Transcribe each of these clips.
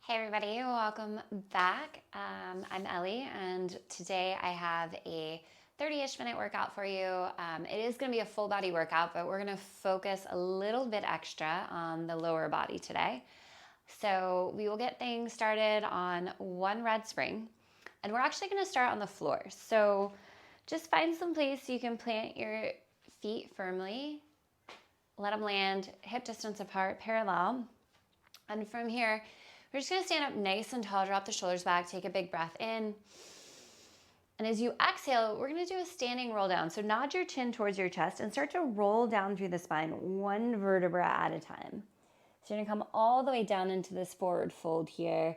Hey everybody, welcome back. I'm Ellie, and today I have a 30-ish minute workout for you. It is going to be a full body workout, but we're going to focus a little bit extra on the lower body today. So we will get things started on one red spring, and we're actually going to start on the floor. So just find some place you can plant your feet firmly, let them land hip distance apart, parallel, and from here, we're just gonna stand up nice and tall, drop the shoulders back, take a big breath in. And as you exhale, we're gonna do a standing roll down. So nod your chin towards your chest and start to roll down through the spine, one vertebra at a time. So you're gonna come all the way down into this forward fold here.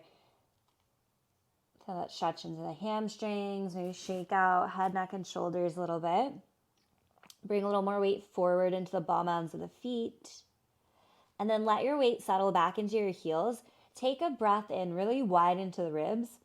Feel that stretch into the hamstrings, maybe shake out head, neck, and shoulders a little bit. Bring a little more weight forward into the ball mounds of the feet. And then let your weight settle back into your heels. Take a breath in, really wide into the ribs.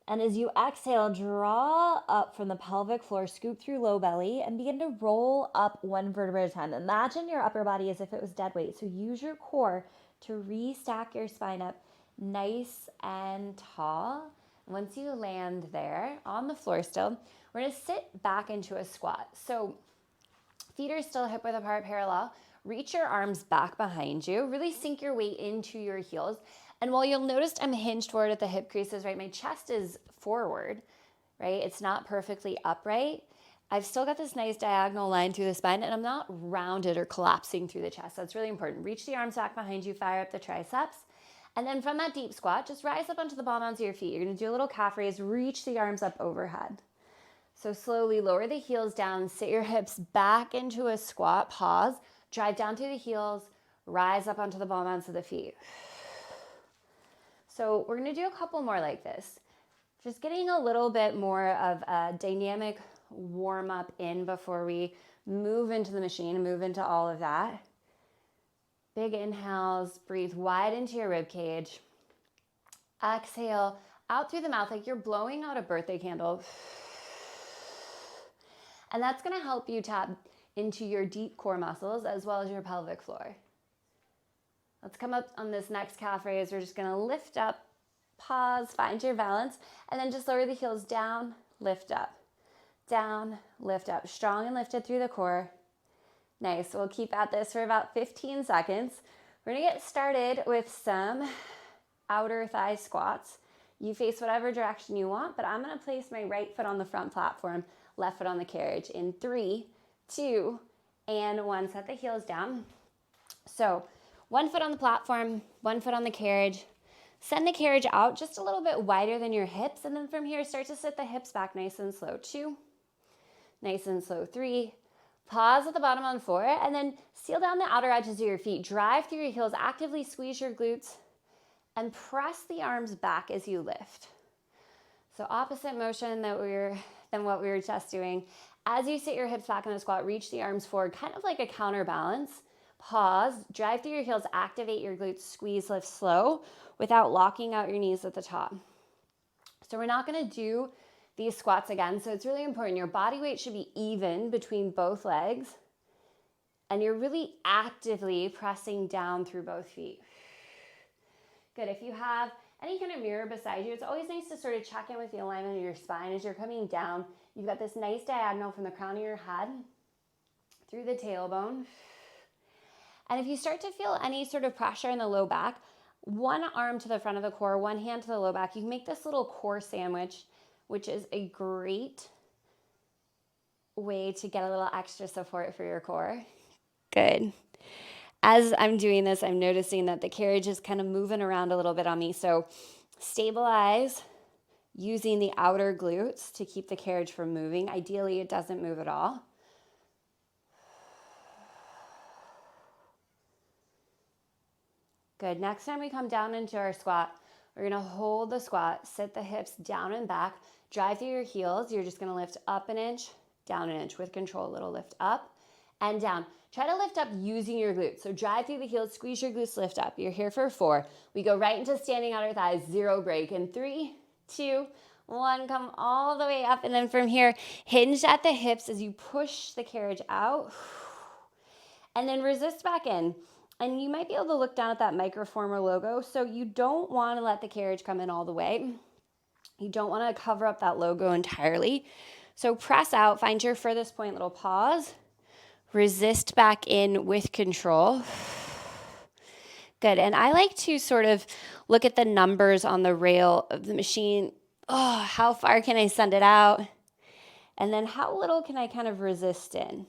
And as you exhale, draw up from the pelvic floor, scoop through low belly, and begin to roll up one vertebra at a time. Imagine your upper body as if it was dead weight. So use your core to restack your spine up nice and tall. Once you land there on the floor still, we're gonna sit back into a squat. So feet are still hip width apart, parallel. Reach your arms back behind you. Really sink your weight into your heels. And while you'll notice I'm hinged forward at the hip creases, right? My chest is forward, right? It's not perfectly upright. I've still got this nice diagonal line through the spine, and I'm not rounded or collapsing through the chest. That's really important. Reach the arms back behind you, fire up the triceps. And then from that deep squat, just rise up onto the ball mounds of your feet. You're gonna do a little calf raise, reach the arms up overhead. So slowly lower the heels down, sit your hips back into a squat, pause, drive down through the heels, rise up onto the ball mounds of the feet. So we're gonna do a couple more like this. Just getting a little bit more of a dynamic warm up in before we move into the machine and move into all of that. Big inhales, breathe wide into your rib cage. Exhale out through the mouth like you're blowing out a birthday candle. And that's gonna help you tap into your deep core muscles as well as your pelvic floor. Let's come up on this next calf raise. We're just gonna lift up, pause, find your balance, and then just lower the heels down, lift up, down, lift up. Strong and lifted through the core. Nice, we'll keep at this for about 15 seconds. We're gonna get started with some outer thigh squats. You face whatever direction you want, but I'm gonna place my right foot on the front platform, left foot on the carriage in 3, 2, and 1. Set the heels down. So one foot on the platform, one foot on the carriage. Send the carriage out just a little bit wider than your hips, and then from here start to sit the hips back nice and slow. 2, nice and slow. 3, pause at the bottom on 4, and then seal down the outer edges of your feet. Drive through your heels, actively squeeze your glutes, and press the arms back as you lift. So opposite motion than what we were just doing. As you sit your hips back in the squat, reach the arms forward, kind of like a counterbalance. Pause, drive through your heels, activate your glutes, squeeze, lift slow without locking out your knees at the top. So we're not gonna do these squats again, so it's really important. Your body weight should be even between both legs, and you're really actively pressing down through both feet. Good, if you have any kind of mirror beside you, it's always nice to sort of check in with the alignment of your spine as you're coming down. You've got this nice diagonal from the crown of your head through the tailbone. And if you start to feel any sort of pressure in the low back, one arm to the front of the core, one hand to the low back, you can make this little core sandwich, which is a great way to get a little extra support for your core. Good. As I'm doing this, I'm noticing that the carriage is kind of moving around a little bit on me. So stabilize using the outer glutes to keep the carriage from moving. Ideally, it doesn't move at all. Good. Next time we come down into our squat, we're gonna hold the squat, sit the hips down and back, drive through your heels. You're just gonna lift up an inch, down an inch with control. Little lift up and down. Try to lift up using your glutes. So drive through the heels, squeeze your glutes, lift up. You're here for 4. We go right into standing outer thighs, 0 break. In 3, 2, 1, come all the way up. And then from here, hinge at the hips as you push the carriage out. And then resist back in. And you might be able to look down at that Microformer logo. So you don't want to let the carriage come in all the way. You don't want to cover up that logo entirely. So press out, find your furthest point, little pause. Resist back in with control. Good. And I like to sort of look at the numbers on the rail of the machine. Oh, how far can I send it out? And then how little can I kind of resist in?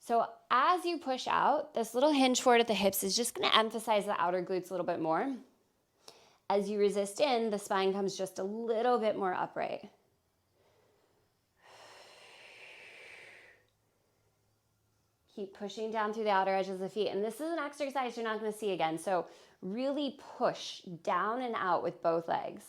So as you push out, this little hinge forward at the hips is just going to emphasize the outer glutes a little bit more. As you resist in, the spine comes just a little bit more upright. Keep pushing down through the outer edges of the feet. And this is an exercise you're not going to see again. So really push down and out with both legs.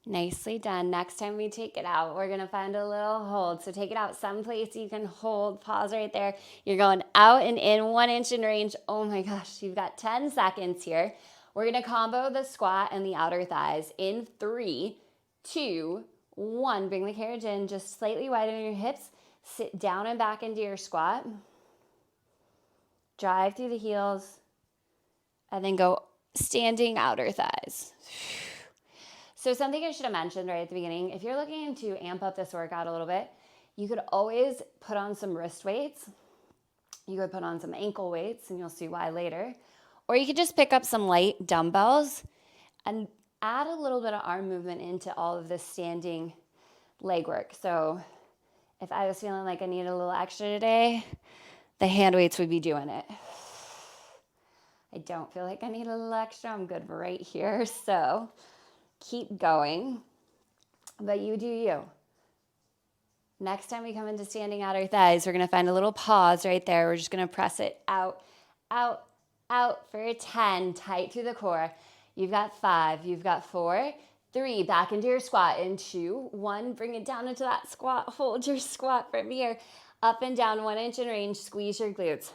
Nicely done. Next time we take it out, we're going to find a little hold. So take it out someplace you can hold. Pause right there. You're going out and in 1 inch in range. Oh my gosh, you've got 10 seconds here. We're going to combo the squat and the outer thighs in 3, 2, 1. Bring the carriage in, just slightly widen your hips. Sit down and back into your squat. Drive through the heels. And then go standing outer thighs. So something I should have mentioned right at the beginning, if you're looking to amp up this workout a little bit, you could always put on some wrist weights. You could put on some ankle weights, and you'll see why later. Or you could just pick up some light dumbbells and add a little bit of arm movement into all of this standing leg work. So if I was feeling like I needed a little extra today, the hand weights would be doing it. I don't feel like I need a little extra. I'm good right here. So keep going, but you do you. Next time we come into standing outer thighs, we're going to find a little pause right there. We're just going to press it out, out, out for 10, tight through the core. You've got 5, you've got 4, 3, back into your squat in 2, 1, bring it down into that squat. Hold your squat from here, up and down 1 inch in range, squeeze your glutes.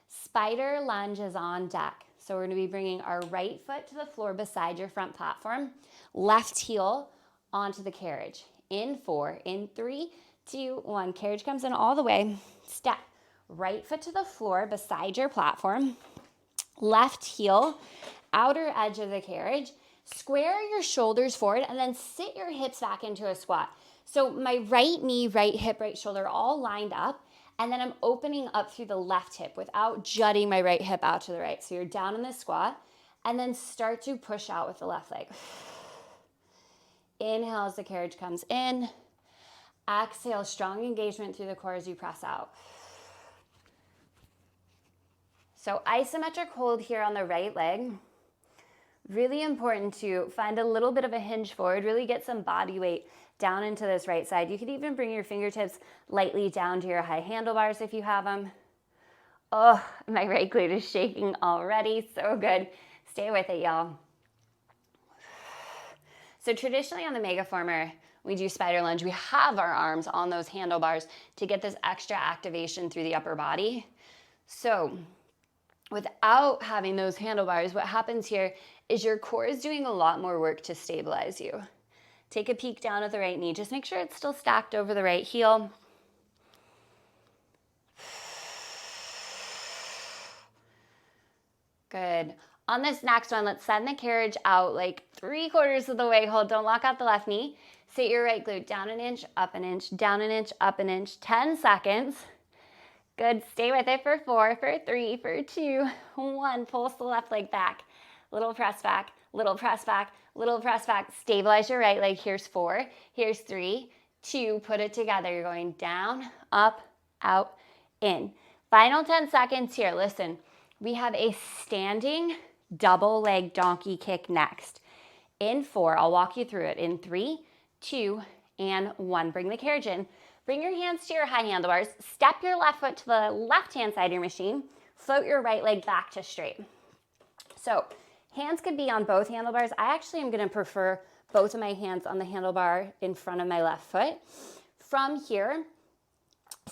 Spider lunge is on deck. So we're going to be bringing our right foot to the floor beside your front platform, left heel onto the carriage. In 4, in 3, 2, 1. Carriage comes in all the way. Step. Right foot to the floor beside your platform, left heel, outer edge of the carriage. Square your shoulders forward and then sit your hips back into a squat. So my right knee, right hip, right shoulder all lined up. And then I'm opening up through the left hip without jutting my right hip out to the right. So you're down in this squat and then start to push out with the left leg. Inhale as the carriage comes in. Exhale, strong engagement through the core as you press out. So isometric hold here on the right leg. Really important to find a little bit of a hinge forward, really get some body weight down into this right side. You could even bring your fingertips lightly down to your high handlebars if you have them. Oh, my right glute is shaking already. So good. Stay with it, y'all. So traditionally on the Megaformer, we do spider lunge. We have our arms on those handlebars to get this extra activation through the upper body. So without having those handlebars, what happens here is your core is doing a lot more work to stabilize you. Take a peek down at the right knee. Just make sure it's still stacked over the right heel. Good. On this next one, let's send the carriage out like 3/4 of the way. Hold, don't lock out the left knee. Sit your right glute down an inch, up an inch, down an inch, up an inch. 10 seconds. Good. Stay with it for 4, for 3, for 2, 1. Pulse the left leg back. Little press back, little press back, little press back. Stabilize your right leg. Here's 4, here's 3, 2. Put it together. You're going down, up, out, in. Final 10 seconds here. Listen, we have a standing double leg donkey kick next. In 4, I'll walk you through it. In 3, 2, and 1. Bring the carriage in. Bring your hands to your high handlebars. Step your left foot to the left-hand side of your machine. Float your right leg back to straight. So hands could be on both handlebars. I actually am going to prefer both of my hands on the handlebar in front of my left foot. From here,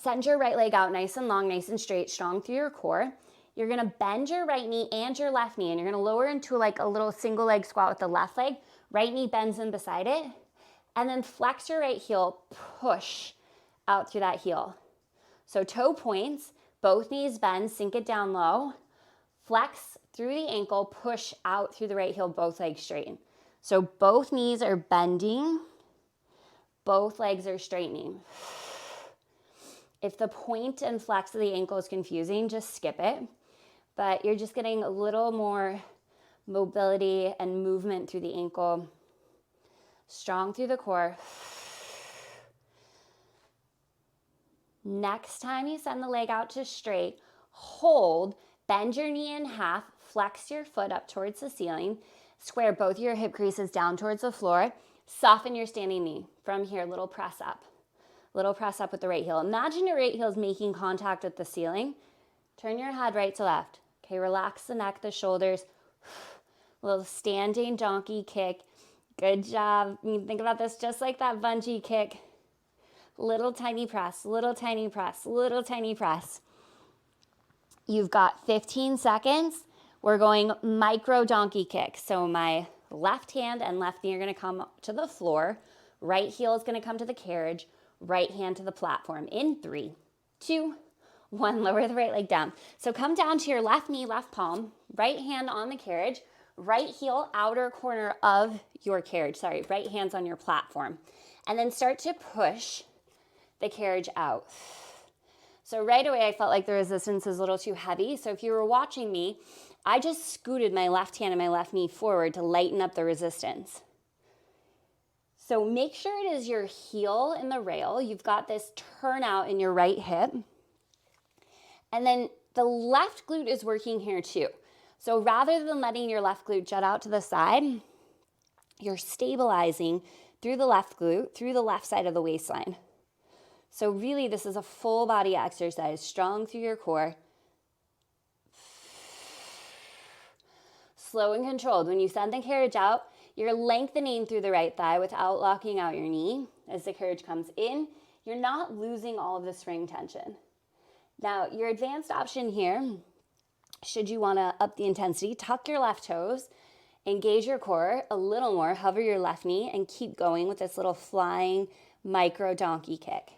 send your right leg out nice and long, nice and straight, strong through your core. You're going to bend your right knee and your left knee, and you're going to lower into like a little single leg squat with the left leg. Right knee bends in beside it. And then flex your right heel, push out through that heel. So toe points, both knees bend, sink it down low, flex through the ankle, push out through the right heel, both legs straighten. So both knees are bending, both legs are straightening. If the point and flex of the ankle is confusing, just skip it. But you're just getting a little more mobility and movement through the ankle. Strong through the core. Next time you send the leg out to straight, hold, bend your knee in half, flex your foot up towards the ceiling, square both your hip creases down towards the floor, soften your standing knee. From here, little press up with the right heel. Imagine your right heel is making contact with the ceiling. Turn your head right to left. Okay, relax the neck, the shoulders. Little standing donkey kick. Good job. You can think about this just like that bungee kick. Little tiny press, little tiny press, little tiny press. You've got 15 seconds. We're going micro donkey kick. So my left hand and left knee are going to come to the floor. Right heel is going to come to the carriage. Right hand to the platform. In 3, 2, 1. Lower the right leg down. So come down to your left knee, left palm. Right hand on the carriage. Right heel outer corner of your carriage. Sorry, right hand's on your platform. And then start to push the carriage out. So right away I felt like the resistance was a little too heavy. So if you were watching me, I just scooted my left hand and my left knee forward to lighten up the resistance. So make sure it is your heel in the rail. You've got this turnout in your right hip. And then the left glute is working here too. So rather than letting your left glute jut out to the side, you're stabilizing through the left glute, through the left side of the waistline. So really, this is a full body exercise, strong through your core. Slow and controlled. When you send the carriage out, you're lengthening through the right thigh without locking out your knee. As the carriage comes in, you're not losing all of the spring tension. Now, your advanced option here, should you want to up the intensity, tuck your left toes, engage your core a little more, hover your left knee, and keep going with this little flying micro donkey kick.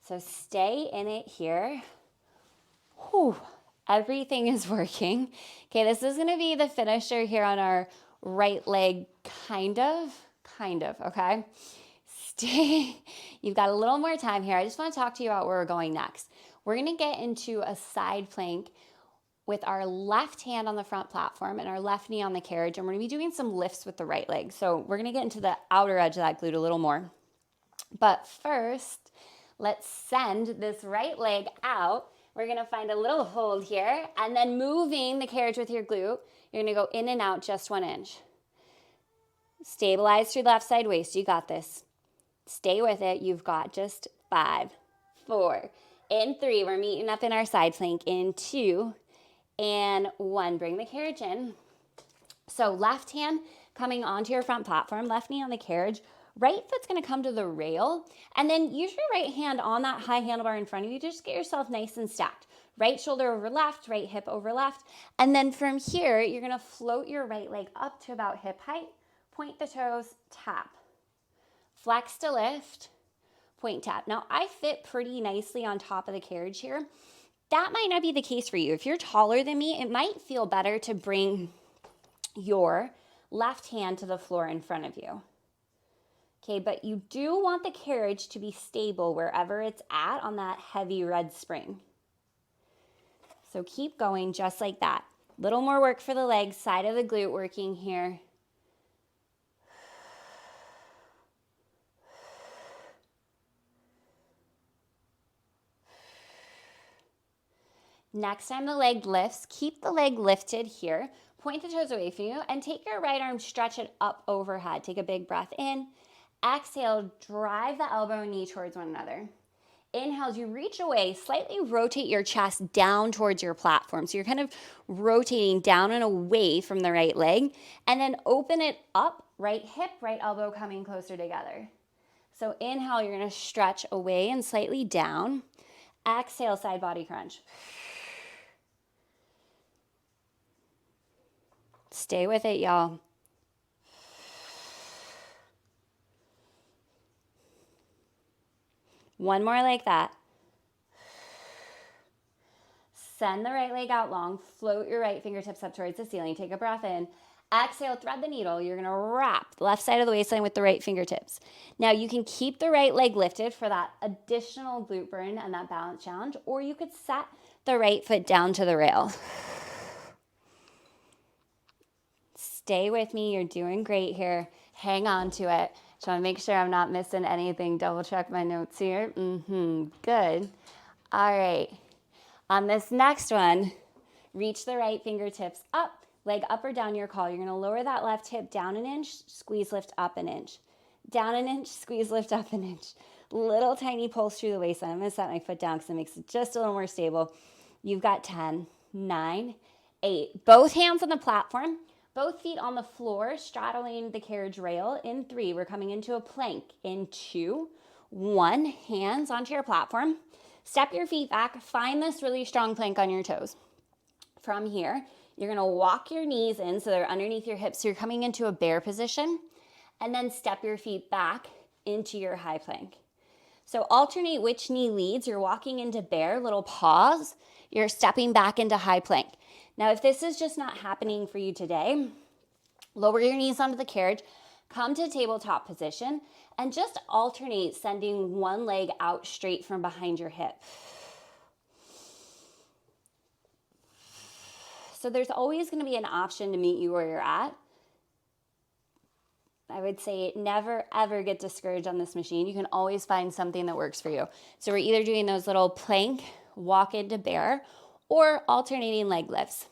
So stay in it here. Whew, everything is working. Okay, this is going to be the finisher here on our right leg, kind of, okay? Stay. You've got a little more time here. I just want to talk to you about where we're going next. We're going to get into a side plank with our left hand on the front platform and our left knee on the carriage, and we're going to be doing some lifts with the right leg. So we're going to get into the outer edge of that glute a little more. But first, let's send this right leg out. We're going to find a little hold here, and then moving the carriage with your glute, you're going to go in and out just 1 inch. Stabilize through the left side waist. You got this. Stay with it. You've got just 5, 4. In 3, we're meeting up in our side plank. In 2 and 1. Bring the carriage in. So left hand coming onto your front platform, left knee on the carriage. Right foot's going to come to the rail, and then use your right hand on that high handlebar in front of you. Just get yourself nice and stacked. Right shoulder over left, right hip over left. And then from here, you're going to float your right leg up to about hip height. Point the toes, tap. Flex to lift, point, tap. Now, I fit pretty nicely on top of the carriage here. That might not be the case for you. If you're taller than me, it might feel better to bring your left hand to the floor in front of you. Okay, but you do want the carriage to be stable wherever it's at on that heavy red spring. So keep going just like that. Little more work for the legs, side of the glute working here. Next time the leg lifts, keep the leg lifted here. Point the toes away from you and take your right arm, stretch it up overhead. Take a big breath in. Exhale, drive the elbow and knee towards one another. Inhale, as you reach away, slightly rotate your chest down towards your platform. So you're kind of rotating down and away from the right leg. And then open it up, right hip, right elbow coming closer together. So inhale, you're going to stretch away and slightly down. Exhale, side body crunch. Stay with it, y'all. One more like that. Send the right leg out long. Float your right fingertips up towards the ceiling. Take a breath in. Exhale, thread the needle. You're going to wrap the left side of the waistline with the right fingertips. Now you can keep the right leg lifted for that additional glute burn and that balance challenge, or you could set the right foot down to the rail. Stay with me. You're doing great here. Hang on to it. Just want to make sure I'm not missing anything. Double check my notes here. Good. All right. On this next one, reach the right fingertips up, leg up or down, your call. You're going to lower that left hip down an inch, squeeze, lift up an inch. Down an inch, squeeze, lift up an inch. Little tiny pulse through the waistline. I'm going to set my foot down because it makes it just a little more stable. You've got 10, 9, 8. Both hands on the platform, both feet on the floor, straddling the carriage rail. In 3, we're coming into a plank. In 2, 1, hands onto your platform. Step your feet back. Find this really strong plank on your toes. From here, you're going to walk your knees in so they're underneath your hips. So you're coming into a bear position, and then step your feet back into your high plank. So alternate which knee leads. You're walking into bear, little pause. You're stepping back into high plank. Now, if this is just not happening for you today, lower your knees onto the carriage, come to tabletop position, and just alternate sending one leg out straight from behind your hip. So there's always going to be an option to meet you where you're at. I would say never, ever get discouraged on this machine. You can always find something that works for you. So we're either doing those little plank, walk into bear, or alternating leg lifts.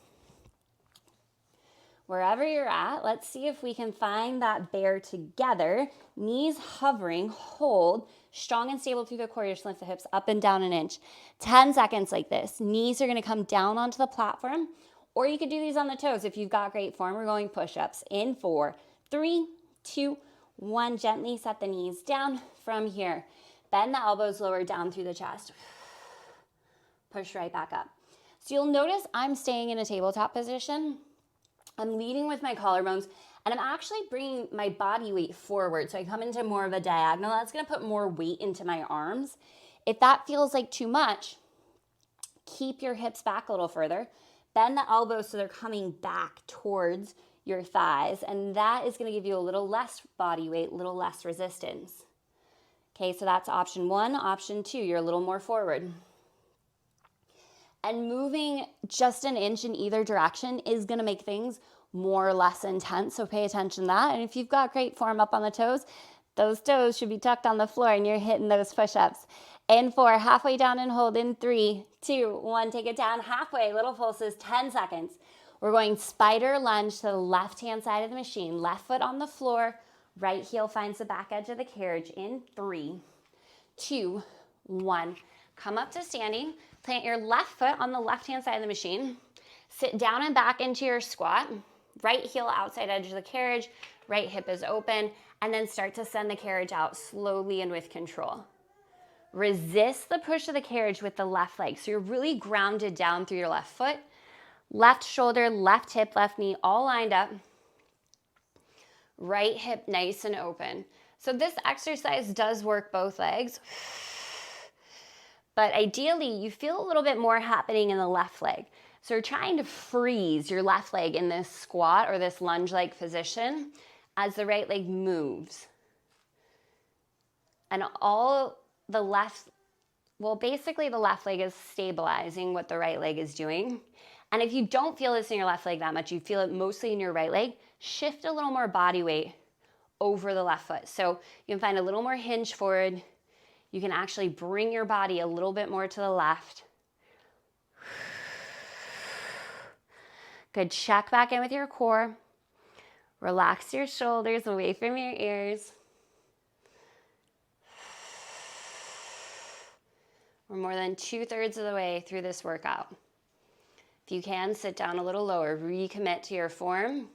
Wherever you're at, let's see if we can find that bear together. Knees hovering, hold, strong and stable through the core. Just lift the hips up and down an inch. 10 seconds like this. Knees are going to come down onto the platform, or you could do these on the toes if you've got great form. We're going push-ups in 4, 3, 2, 1. Gently set the knees down. From here, bend the elbows lower down through the chest. Push right back up. So you'll notice I'm staying in a tabletop position. I'm leading with my collarbones, and I'm actually bringing my body weight forward. So I come into more of a diagonal. That's going to put more weight into my arms. If that feels like too much, keep your hips back a little further. Bend the elbows so they're coming back towards your thighs, and that is going to give you a little less body weight, a little less resistance. Okay, so that's option 1. Option 2, you're a little more forward. And moving just an inch in either direction is going to make things more or less intense, so pay attention to that. And if you've got great form up on the toes, those toes should be tucked on the floor and you're hitting those push-ups. In 4, halfway down and hold. In 3, 2, 1, take it down halfway, little pulses, 10 seconds. We're going spider lunge to the left-hand side of the machine. Left foot on the floor, right heel finds the back edge of the carriage. In 3, 2, 1. Come up to standing. Plant your left foot on the left-hand side of the machine. Sit down and back into your squat. Right heel outside edge of the carriage. Right hip is open. And then start to send the carriage out slowly and with control. Resist the push of the carriage with the left leg. So you're really grounded down through your left foot. Left shoulder, left hip, left knee, all lined up. Right hip nice and open. So this exercise does work both legs. But ideally, you feel a little bit more happening in the left leg. So you're trying to freeze your left leg in this squat or this lunge-like position as the right leg moves. And basically the left leg is stabilizing what the right leg is doing. And if you don't feel this in your left leg that much, you feel it mostly in your right leg, shift a little more body weight over the left foot. So you can find a little more hinge forward. You can actually bring your body a little bit more to the left. Good. Check back in with your core. Relax your shoulders away from your ears. We're more than 2/3 of the way through this workout. If you can, sit down a little lower. Recommit to your form.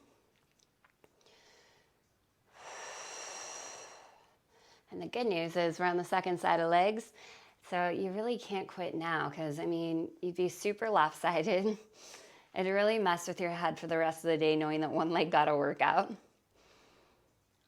And the good news is we're on the second side of legs. So you really can't quit now because, you'd be super lopsided. It'd really mess with your head for the rest of the day knowing that one leg got to work out.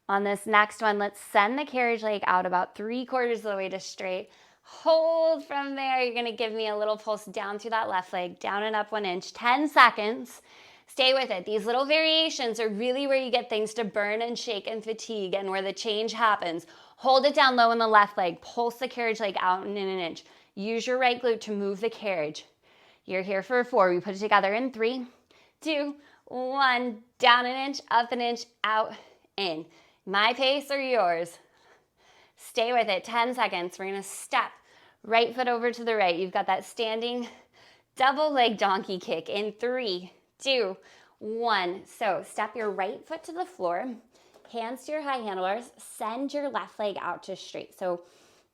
On this next one, let's send the carriage leg out about 3/4 of the way to straight. Hold from there. You're going to give me a little pulse down through that left leg, down and up 1 inch, 10 seconds. Stay with it. These little variations are really where you get things to burn and shake and fatigue and where the change happens. Hold it down low in the left leg. Pulse the carriage leg out in 1 inch. Use your right glute to move the carriage. You're here for 4. We put it together in 3, 2, 1. Down 1 inch, up 1 inch, out, in. My pace or yours? Stay with it. 10 seconds. We're going to step right foot over to the right. You've got that standing double leg donkey kick in 3, 2, 1. So step your right foot to the floor, hands to your high handlebars, send your left leg out to straight. So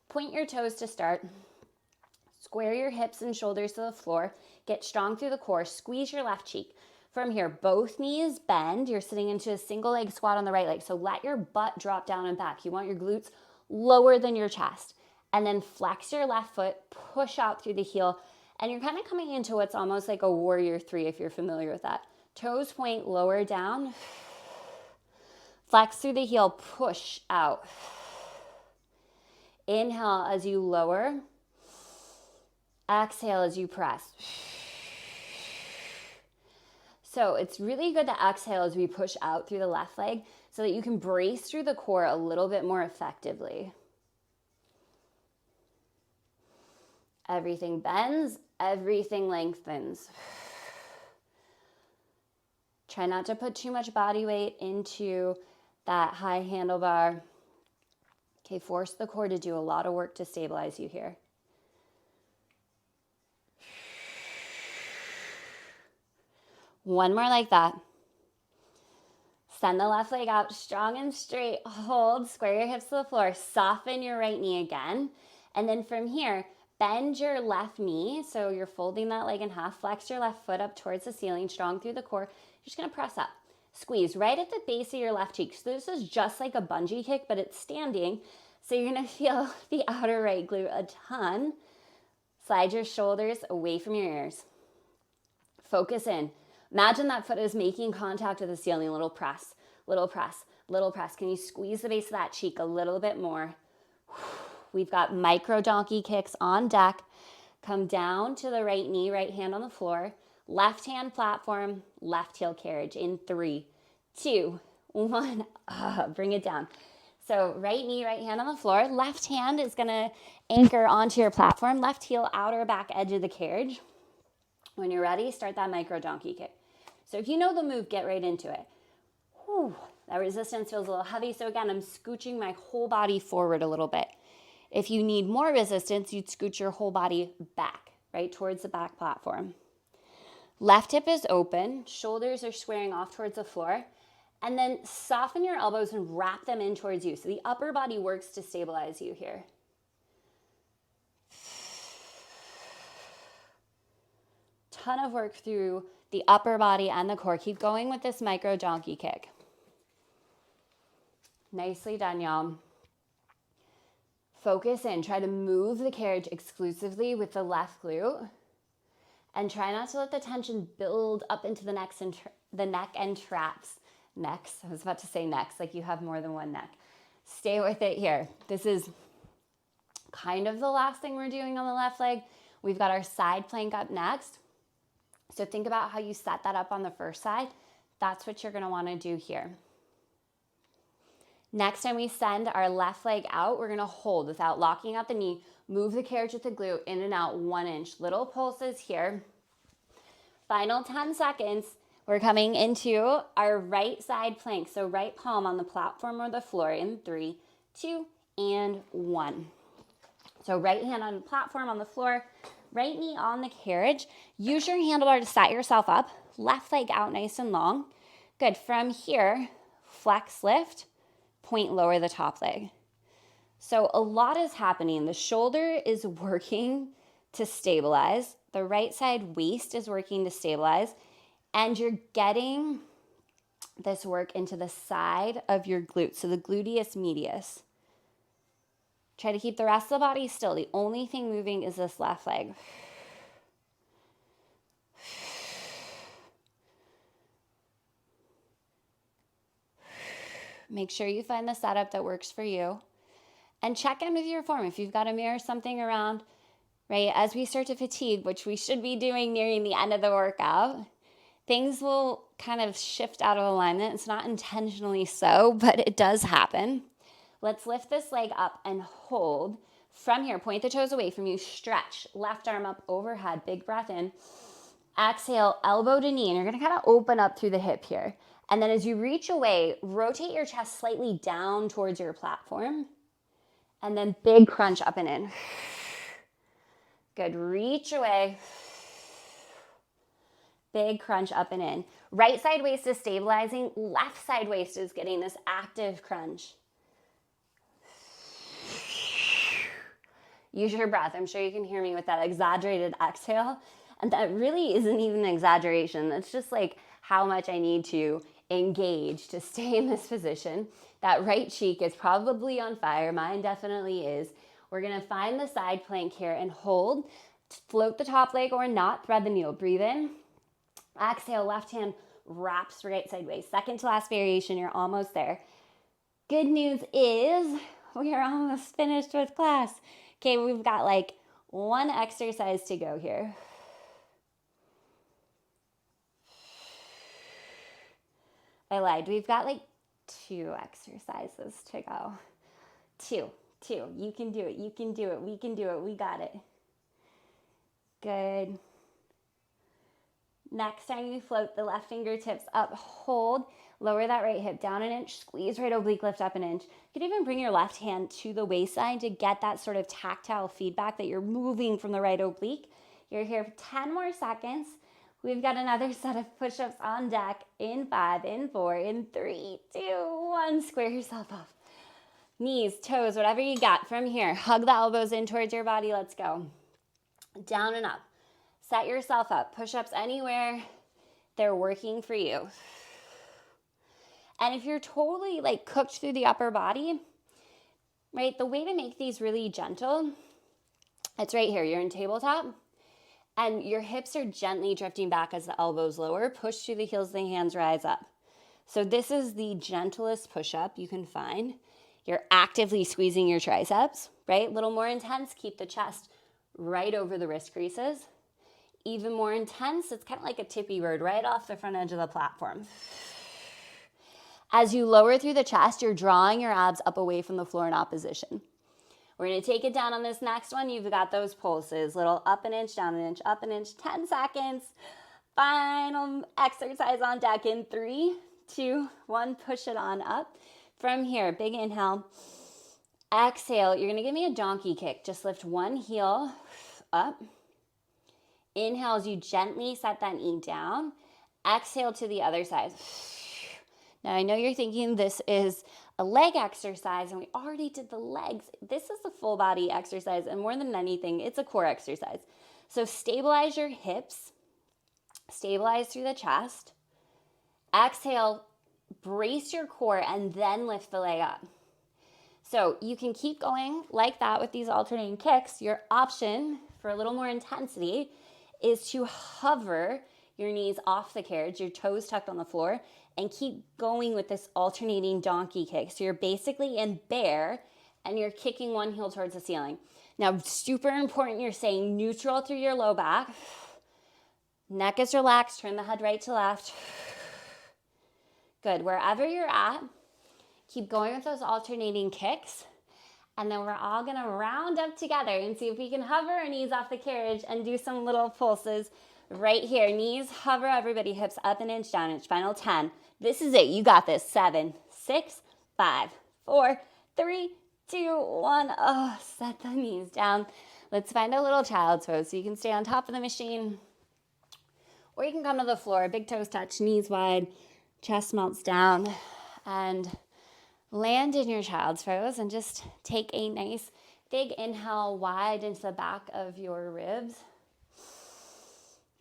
point your toes to start, square your hips and shoulders to the floor, get strong through the core, squeeze your left cheek. From here, both knees bend. You're sitting into a single leg squat on the right leg. So let your butt drop down and back. You want your glutes lower than your chest. And then flex your left foot, push out through the heel. And you're kind of coming into what's almost like a warrior 3 if you're familiar with that. Toes point lower down. Flex through the heel, push out. Inhale as you lower. Exhale as you press. So it's really good to exhale as we push out through the left leg so that you can brace through the core a little bit more effectively. Everything bends, everything lengthens. Try not to put too much body weight into that high handlebar. Okay, force the core to do a lot of work to stabilize you here. One more like that. Send the left leg out strong and straight. Hold, square your hips to the floor. Soften your right knee again. And then from here, bend your left knee. So you're folding that leg in half. Flex your left foot up towards the ceiling, strong through the core. You're just going to press up. Squeeze right at the base of your left cheek. So this is just like a bungee kick, but it's standing. So you're going to feel the outer right glute a ton. Slide your shoulders away from your ears. Focus in. Imagine that foot is making contact with the ceiling. Little press, little press, little press. Can you squeeze the base of that cheek a little bit more? We've got micro donkey kicks on deck. Come down to the right knee, right hand on the floor. Left hand platform, left heel carriage in 3, 2, 1. Bring it down. So right knee, right hand on the floor. Left hand is going to anchor onto your platform. Left heel, outer back edge of the carriage. When you're ready, start that micro donkey kick. So if you know the move, get right into it. Whew, that resistance feels a little heavy. So again, I'm scooching my whole body forward a little bit. If you need more resistance, you'd scoot your whole body back, right towards the back platform. Left hip is open. Shoulders are squaring off towards the floor. And then soften your elbows and wrap them in towards you. So the upper body works to stabilize you here. Ton of work through the upper body and the core. Keep going with this micro donkey kick. Nicely done, y'all. Focus in. Try to move the carriage exclusively with the left glute. And try not to let the tension build up into the neck and traps. Necks. I was about to say necks, like you have more than one neck. Stay with it here. This is kind of the last thing we're doing on the left leg. We've got our side plank up next. So think about how you set that up on the first side. That's what you're going to want to do here. Next time we send our left leg out, we're going to hold without locking out the knee. Move the carriage with the glute in and out 1 inch. Little pulses here. Final 10 seconds. We're coming into our right side plank. So right palm on the platform or the floor in 3, 2, and 1. So right hand on the platform on the floor. Right knee on the carriage. Use your handlebar to set yourself up. Left leg out nice and long. Good. From here, flex, lift, point, lower the top leg. So a lot is happening. The shoulder is working to stabilize. The right side waist is working to stabilize. And you're getting this work into the side of your glute. So the gluteus medius. Try to keep the rest of the body still. The only thing moving is this left leg. Make sure you find the setup that works for you. And check in with your form. If you've got a mirror, something around, right? As we start to fatigue, which we should be doing nearing the end of the workout, things will kind of shift out of alignment. It's not intentionally so, but it does happen. Let's lift this leg up and hold. From here, point the toes away from you, stretch, left arm up overhead, big breath in. Exhale, elbow to knee, and you're gonna kind of open up through the hip here. And then as you reach away, rotate your chest slightly down towards your platform. And then big crunch up and in. Good, reach away. Big crunch up and in. Right side waist is stabilizing, left side waist is getting this active crunch. Use your breath. I'm sure you can hear me with that exaggerated exhale. And that really isn't even an exaggeration. That's just like how much I need to engage to stay in this position. That right cheek is probably on fire. Mine definitely is. We're gonna find the side plank here and hold. Float the top leg or not, thread the needle. Breathe in. Exhale, left hand wraps right sideways. Second to last variation, you're almost there. Good news is we are almost finished with class. Okay, we've got like one exercise to go here. I lied. We've got like 2 exercises to go. Two. You can do it. You can do it. We can do it. We got it. Good. Next time you float the left fingertips up, hold, lower that right hip down an inch, squeeze right oblique, lift up an inch. You could even bring your left hand to the waistline to get that sort of tactile feedback that you're moving from the right oblique. You're here for 10 more seconds. We've got another set of push-ups on deck in 5, in 4, in 3, 2, 1. Square yourself off. Knees, toes, whatever you got. From here, hug the elbows in towards your body. Let's go. Down and up. Set yourself up. Push-ups anywhere they're working for you. And if you're totally like cooked through the upper body, right, the way to make these really gentle, it's right here. You're in tabletop and your hips are gently drifting back as the elbows lower. Push through the heels, the hands rise up. So this is the gentlest push-up you can find. You're actively squeezing your triceps, right? A little more intense. Keep the chest right over the wrist creases. Even more intense, it's kind of like a tippy bird right off the front edge of the platform. As you lower through the chest, you're drawing your abs up away from the floor in opposition. We're going to take it down on this next one. You've got those pulses. Little up an inch, down an inch, up an inch, 10 seconds. Final exercise on deck in 3, 2, 1. Push it on up. From here, big inhale. Exhale. You're going to give me a donkey kick. Just lift one heel up. Inhale as you gently set that knee down. Exhale to the other side. Now, I know you're thinking this is a leg exercise, and we already did the legs. This is a full body exercise, and more than anything, it's a core exercise. So stabilize your hips. Stabilize through the chest. Exhale, brace your core, and then lift the leg up. So you can keep going like that with these alternating kicks. Your option for a little more intensity is to hover your knees off the carriage, your toes tucked on the floor, and keep going with this alternating donkey kick. So you're basically in bear and you're kicking one heel towards the ceiling. Now, super important, you're staying neutral through your low back. Neck is relaxed, turn the head right to left. Good, wherever you're at, keep going with those alternating kicks. And then we're all gonna round up together and see if we can hover our knees off the carriage and do some little pulses right here. Knees hover, everybody, hips up an inch, down an inch. Final 10. This is it, you got this. 7, 6, 5, 4, 3, 2, 1. Oh, set the knees down. Let's find a little child's pose. So you can stay on top of the machine or you can come to the floor. Big toes touch, knees wide, chest melts down, and land in your child's pose and just take a nice big inhale wide into the back of your ribs.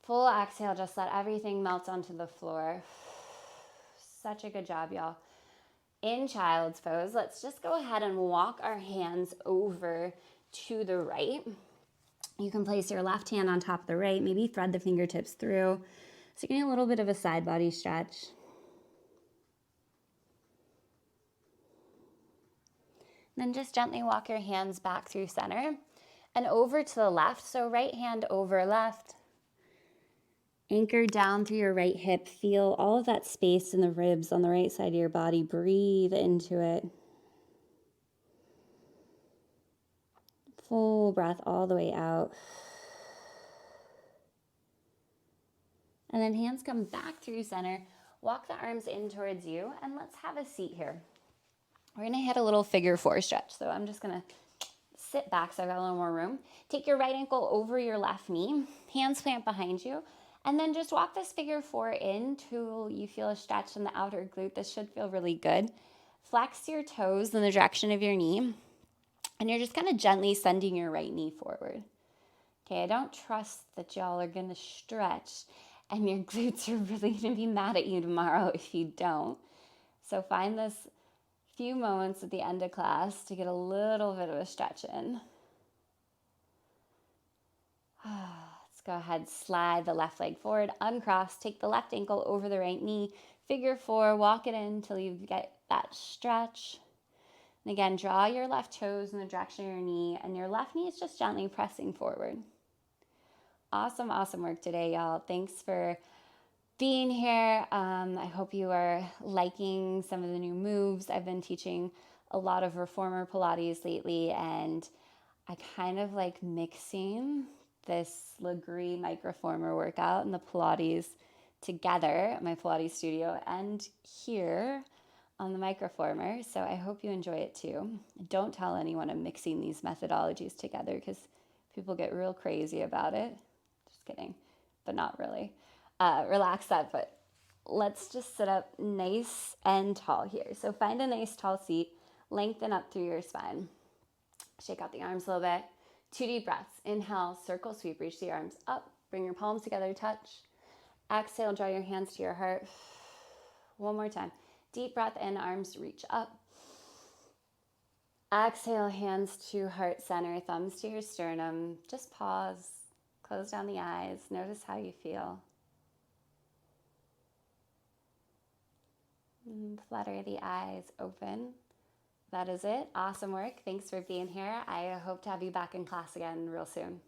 Full exhale, just let everything melt onto the floor. Such a good job, y'all. In child's pose, let's just go ahead and walk our hands over to the right. You can place your left hand on top of the right, maybe thread the fingertips through. So you're getting a little bit of a side body stretch. Then just gently walk your hands back through center and over to the left. So right hand over left. Anchor down through your right hip. Feel all of that space in the ribs on the right side of your body. Breathe into it. Full breath all the way out. And then hands come back through center. Walk the arms in towards you, and let's have a seat here. We're gonna hit a little figure 4 stretch. So I'm just gonna sit back so I've got a little more room. Take your right ankle over your left knee, hands plant behind you, and then just walk this figure 4 in till you feel a stretch in the outer glute. This should feel really good. Flex your toes in the direction of your knee, and you're just kind of gently sending your right knee forward. Okay, I don't trust that y'all are gonna stretch and your glutes are really gonna be mad at you tomorrow if you don't. So find this few moments at the end of class to get a little bit of a stretch in. Let's go ahead, slide the left leg forward, uncross, take the left ankle over the right knee, figure 4, walk it in until you get that stretch. And again, draw your left toes in the direction of your knee, and your left knee is just gently pressing forward. Awesome, awesome work today, y'all. Thanks for being here. I hope you are liking some of the new moves. I've been teaching a lot of reformer Pilates lately, and I kind of like mixing this Legree Microformer workout and the Pilates together at my Pilates studio and here on the Microformer. So I hope you enjoy it too. Don't tell anyone I'm mixing these methodologies together because people get real crazy about it. Just kidding, but not really. Relax that foot. Let's just sit up nice and tall here. So find a nice tall seat, lengthen up through your spine. Shake out the arms a little bit. 2 deep breaths. Inhale, circle sweep, reach the arms up. Bring your palms together, touch. Exhale, draw your hands to your heart. One more time. Deep breath in, arms reach up. Exhale, hands to heart center, thumbs to your sternum. Just pause, close down the eyes. Notice how you feel. And flutter the eyes open. That is it. Awesome work. Thanks for being here. I hope to have you back in class again real soon.